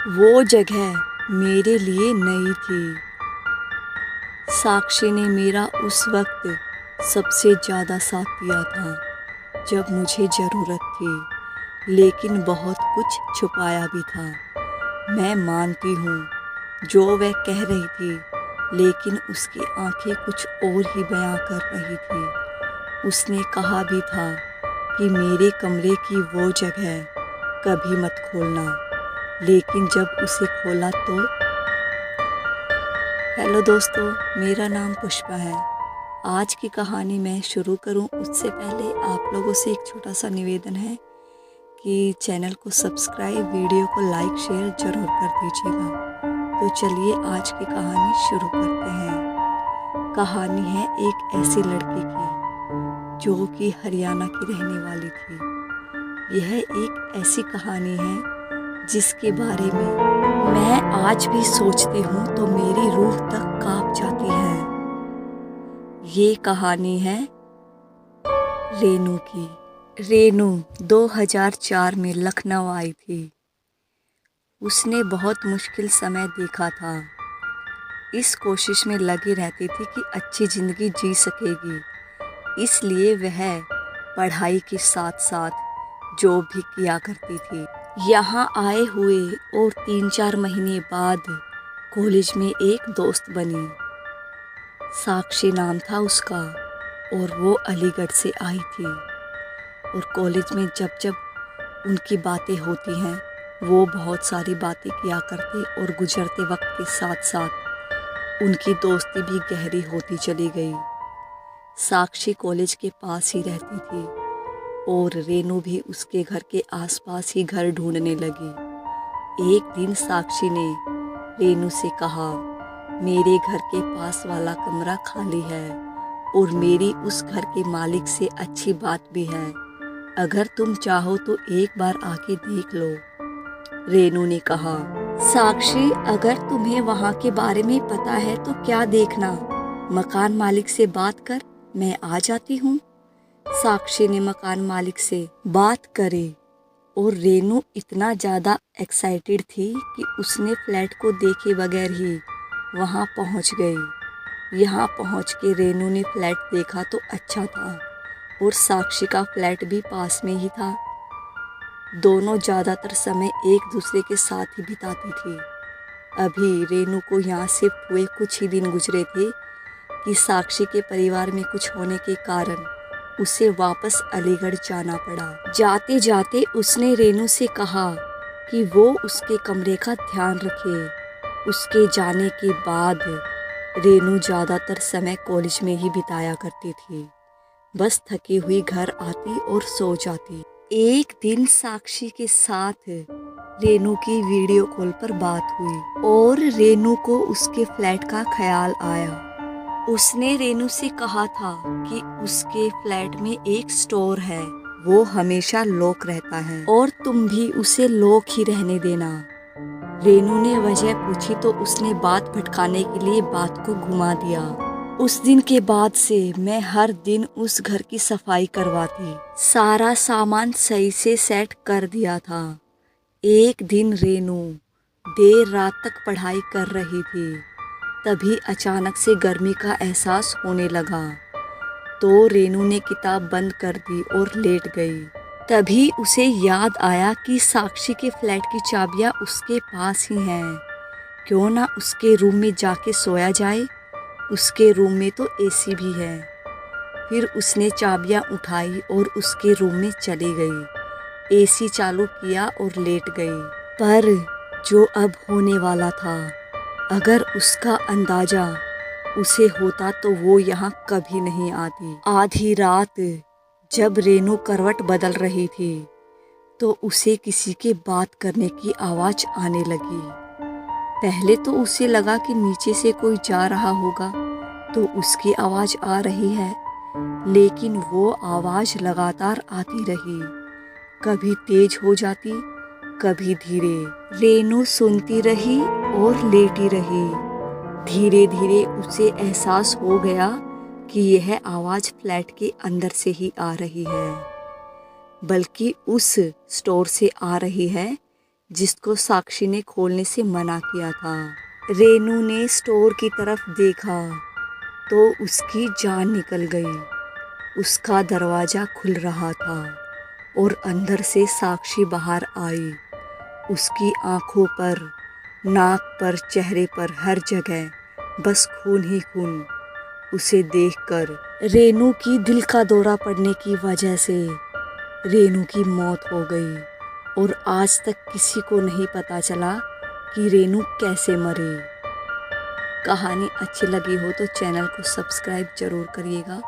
वो जगह मेरे लिए नई थी। साक्षी ने मेरा उस वक्त सबसे ज़्यादा साथ दिया था जब मुझे ज़रूरत थी, लेकिन बहुत कुछ छुपाया भी था। मैं मानती हूँ जो वह कह रही थी, लेकिन उसकी आंखें कुछ और ही बयां कर रही थी। उसने कहा भी था कि मेरे कमरे की वो जगह कभी मत खोलना, लेकिन जब उसे खोला तो। हेलो दोस्तों, मेरा नाम पुष्पा है। आज की कहानी मैं शुरू करूं उससे पहले आप लोगों से एक छोटा सा निवेदन है कि चैनल को सब्सक्राइब, वीडियो को लाइक शेयर ज़रूर कर दीजिएगा। तो चलिए आज की कहानी शुरू करते हैं। कहानी है एक ऐसी लड़की की जो कि हरियाणा की रहने वाली थी। यह एक ऐसी कहानी है जिसके बारे में मैं आज भी सोचती हूँ तो मेरी रूह तक कांप जाती है। ये कहानी है रेनू की। रेनू 2004 में लखनऊ आई थी। उसने बहुत मुश्किल समय देखा था। इस कोशिश में लगी रहती थी कि अच्छी ज़िंदगी जी सकेगी, इसलिए वह पढ़ाई के साथ साथ जॉब भी किया करती थी। यहाँ आए हुए और 3-4 महीने बाद कॉलेज में एक दोस्त बनी। साक्षी नाम था उसका और वो अलीगढ़ से आई थी। और कॉलेज में जब जब उनकी बातें होती हैं, वो बहुत सारी बातें किया करते और गुजरते वक्त के साथ साथ उनकी दोस्ती भी गहरी होती चली गई। साक्षी कॉलेज के पास ही रहती थी और रेनू भी उसके घर के आसपास ही घर ढूंढने लगी। एक दिन साक्षी ने रेनू से कहा, मेरे घर के पास वाला कमरा खाली है और मेरी उस घर के मालिक से अच्छी बात भी है। अगर तुम चाहो तो एक बार आके देख लो। रेनू ने कहा, साक्षी, अगर तुम्हें वहाँ के बारे में पता है तो क्या देखना, मकान मालिक से बात कर, मैं आ जाती हूँ। साक्षी ने मकान मालिक से बात करी और रेनू इतना ज़्यादा एक्साइटेड थी कि उसने फ्लैट को देखे बगैर ही वहाँ पहुँच गई। यहाँ पहुँच के रेनू ने फ्लैट देखा तो अच्छा था और साक्षी का फ्लैट भी पास में ही था। दोनों ज़्यादातर समय एक दूसरे के साथ ही बिताती थी। अभी रेनू को यहाँ शिफ्ट हुए कुछ ही दिन गुजरे थे कि साक्षी के परिवार में कुछ होने के कारण उसे वापस अलीगढ़ जाना पड़ा। जाते जाते उसने रेनू से कहा कि वो उसके कमरे का ध्यान रखे। उसके जाने के बाद रेनू ज़्यादातर समय कॉलेज में ही बिताया करती थी। बस थकी हुई घर आती और सो जाती। एक दिन साक्षी के साथ रेनू की वीडियो कॉल पर बात हुई और रेनू को उसके फ्लैट का ख्याल आया। उसने रेनू से कहा था कि उसके फ्लैट में एक स्टोर है, वो हमेशा लॉक रहता है और तुम भी उसे लॉक ही रहने देना। रेनू ने वजह पूछी तो उसने बात भटकाने के लिए बात को घुमा दिया। उस दिन के बाद से मैं हर दिन उस घर की सफाई करवाती, सारा सामान सही से सेट कर दिया था। एक दिन रेनू देर रात तक पढ़ाई कर रही थी, तभी अचानक से गर्मी का एहसास होने लगा। तो रेनू ने किताब बंद कर दी और लेट गई। तभी उसे याद आया कि साक्षी के फ्लैट की चाबियां उसके पास ही हैं। क्यों ना उसके रूम में जाके सोया जाए, उसके रूम में तो एसी भी है। फिर उसने चाबियां उठाई और उसके रूम में चली गई, एसी चालू किया और लेट गई। पर जो अब होने वाला था, अगर उसका अंदाजा उसे होता तो वो यहाँ कभी नहीं आती। आधी रात जब रेनू करवट बदल रही थी तो उसे किसी के बात करने की आवाज़ आने लगी। पहले तो उसे लगा कि नीचे से कोई जा रहा होगा तो उसकी आवाज़ आ रही है, लेकिन वो आवाज़ लगातार आती रही, कभी तेज हो जाती, कभी धीरे। रेनू सुनती रही और लेटी रही। धीरे धीरे उसे एहसास हो गया कि यह आवाज़ फ्लैट के अंदर से ही आ रही है, बल्कि उस स्टोर से आ रही है जिसको साक्षी ने खोलने से मना किया था। रेनू ने स्टोर की तरफ देखा तो उसकी जान निकल गई। उसका दरवाज़ा खुल रहा था और अंदर से साक्षी बाहर आई। उसकी आंखों पर, नाक पर, चेहरे पर, हर जगह बस खून ही खून। उसे देखकर रेनू की दिल का दौरा पड़ने की वजह से रेनू की मौत हो गई और आज तक किसी को नहीं पता चला कि रेनू कैसे मरी। कहानी अच्छी लगी हो तो चैनल को सब्सक्राइब ज़रूर करिएगा।